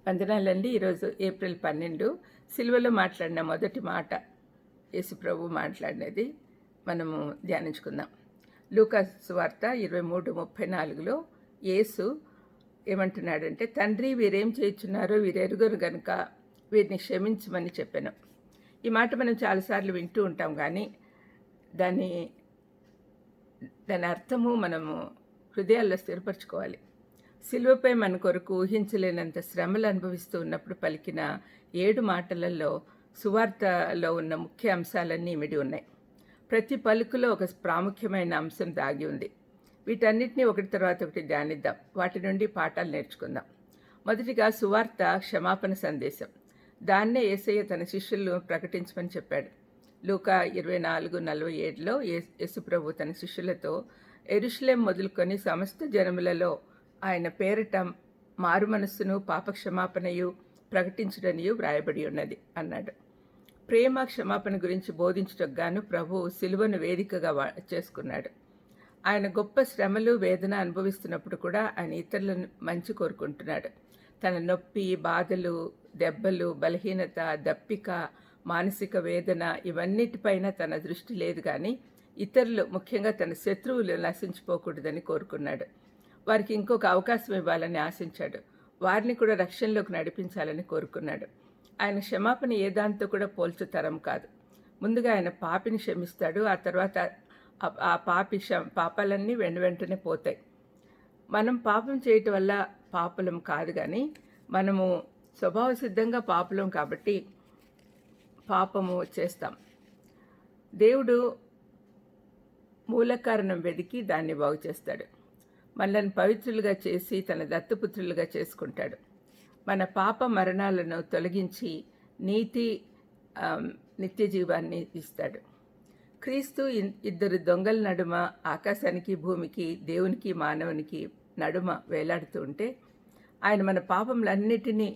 వందనాలండి. ఈరోజు ఏప్రిల్ 12 సిలువలో మాట్లాడిన మొదటి మాట యేసు ప్రభు మాట్లాడినది మనము ధ్యానించుకుందాం. లూకా సువార్త 23:34లో యేసు ఏమంటున్నాడంటే, తండ్రి వీరేం చేయుచున్నారో వీరెరుగరు గనుక వీరిని క్షమించమని చెప్పాను. ఈ మాట మనం చాలాసార్లు వింటూ ఉంటాం, కానీ దాని అర్థము మనము హృదయాల్లో స్థిరపరచుకోవాలి. సిలువపై మన కొరకు ఊహించలేనంత శ్రమలు అనుభవిస్తూ ఉన్నప్పుడు పలికిన 7 మాటలలో సువార్తలో ఉన్న ముఖ్య అంశాలన్నీ ఇమిడి ఉన్నాయి. ప్రతి పలుకులో ఒక ప్రాముఖ్యమైన అంశం దాగి ఉంది. వీటన్నిటినీ ఒకటి తర్వాత ఒకటి ధ్యానిద్దాం. వాటి నుండి పాఠాలు నేర్చుకుందాం. మొదటిగా సువార్త క్షమాపణ సందేశం. దాన్నే యేసయ్య తన శిష్యులను ప్రకటించమని చెప్పాడు. లూకా 24:47లో యేసుప్రభు తన శిష్యులతో యెరూషలేము మొదలుకొని సమస్త జనములలో ఆయన పేరిట మారు మనస్సును పాపక్షమాపణయు ప్రకటించుటనియు వ్రాయబడి ఉన్నది అన్నాడు. ప్రేమ క్షమాపణ గురించి బోధించుటకు గాను ప్రభువు సిలువను వేదికగా చేసుకున్నాడు. ఆయన గొప్ప శ్రమలు వేదన అనుభవిస్తున్నప్పుడు కూడా ఆయన ఇతరులను మంచి కోరుకుంటున్నాడు. తన నొప్పి, బాధలు, దెబ్బలు, బలహీనత, దప్పిక, మానసిక వేదన ఇవన్నిటిపైన తన దృష్టి లేదు, కానీ ఇతరులు, ముఖ్యంగా తన శత్రువులు నశించిపోకూడదని కోరుకున్నాడు. వారికి ఇంకొక అవకాశం ఇవ్వాలని ఆశించాడు. వారిని కూడా రక్షణలోకి నడిపించాలని కోరుకున్నాడు. ఆయన క్షమాపణ ఏ దాంతో కూడా పోల్చుతరం కాదు. ముందుగా ఆయన పాపిని క్షమిస్తాడు. ఆ తర్వాత ఆ పాపాలన్నీ వెంటనే పోతాయి. మనం పాపం చేయటం వల్ల పాపులం కాదు, కానీ మనము స్వభావ సిద్ధంగా పాపులం కాబట్టి పాపము చేస్తాం. దేవుడు మూల కారణం వెదికి దాన్ని బాగు చేస్తాడు. మనల్ని పవిత్రులుగా చేసి తన దత్తపుత్రులుగా చేసుకుంటాడు. మన పాప మరణాలను తొలగించి నీతి, నిత్య జీవాన్ని ఇస్తాడు. క్రీస్తు ఇద్దరు దొంగల నడుమ ఆకాశానికి, భూమికి, దేవునికి, మానవునికి నడుమ వేలాడుతూ ఉంటే ఆయన మన పాపములన్నిటినీ,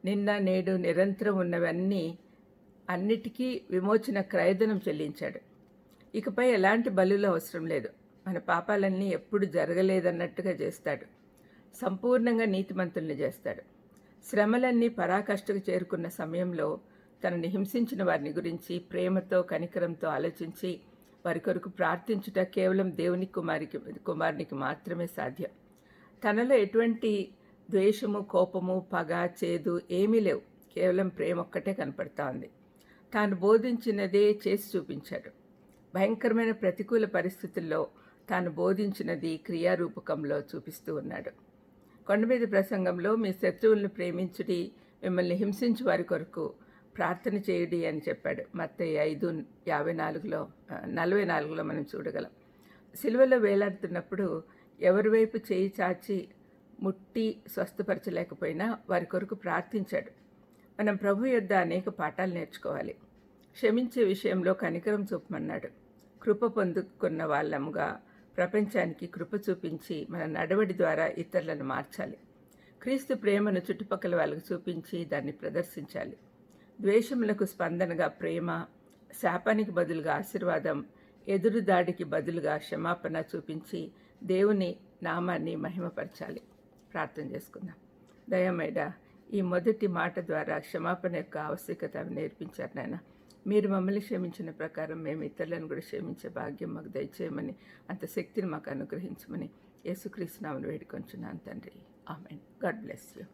నిన్న నేడు నిరంతరం ఉన్నవన్నీ అన్నిటికీ విమోచన క్రయధనం చెల్లించాడు. ఇకపై ఎలాంటి బలులు అవసరం లేదు. మన పాపాలన్నీ ఎప్పుడు జరగలేదన్నట్టుగా చేస్తాడు. సంపూర్ణంగా నీతిమంతుల్ని చేస్తాడు. శ్రమలన్నీ పరాకాష్ఠకు చేరుకున్న సమయంలో తనని హింసించిన వారిని గురించి ప్రేమతో, కనికరంతో ఆలోచించి వారి కొరకు ప్రార్థించుట కేవలం దేవుని కుమారునికి మాత్రమే సాధ్యం. తనలో ఎటువంటి ద్వేషము, కోపము, పగ, చేదు ఏమీ లేవు. కేవలం ప్రేమ ఒక్కటే కనపడతా ఉంది. తాను బోధించినదే చేసి చూపించాడు. భయంకరమైన ప్రతికూల పరిస్థితుల్లో తాను బోధించినది క్రియారూపకంలో చూపిస్తూ ఉన్నాడు. కొండ మీద ప్రసంగంలో మీ శత్రువులను ప్రేమించుడి, మిమ్మల్ని హింసించు వారి కొరకు ప్రార్థన చేయుడి అని చెప్పాడు. మత్తయి 5:44లో మనం చూడగలం. సిలువలో వేలాడుతున్నప్పుడు ఎవరి వైపు చేయి చాచి ముట్టి స్వస్థపరచలేకపోయినా వారి కొరకు ప్రార్థించాడు. మనం ప్రభు యొద్ద అనేక పాఠాలు నేర్చుకోవాలి. క్షమించే విషయంలో కనికరం చూపమన్నాడు. కృప పొందుకున్న వాళ్ళముగా ప్రపంచానికి కృప చూపించి మన నడవడి ద్వారా ఇతరులను మార్చాలి. క్రీస్తు ప్రేమను చుట్టుపక్కల వాళ్ళకు చూపించి దాన్ని ప్రదర్శించాలి. ద్వేషములకు స్పందనగా ప్రేమ, శాపానికి బదులుగా ఆశీర్వాదం, ఎదురుదాడికి బదులుగా క్షమాపణ చూపించి దేవుని నామాన్ని మహిమపరచాలి. ప్రార్థన చేసుకుందాం. దయమేడ ఈ మొదటి మాట ద్వారా క్షమాపణ యొక్క ఆవశ్యకత నేర్పించారు నాయన. మీరు మమ్మల్ని క్షమించిన ప్రకారం మేము ఇతరులను కూడా క్షమించే భాగ్యం మాకు దయచేయమని, అంత శక్తిని మాకు అనుగ్రహించమని యేసుక్రీస్తు నామమున వేడుకొంచున్నాను తండ్రి. ఆమేన్. God bless you.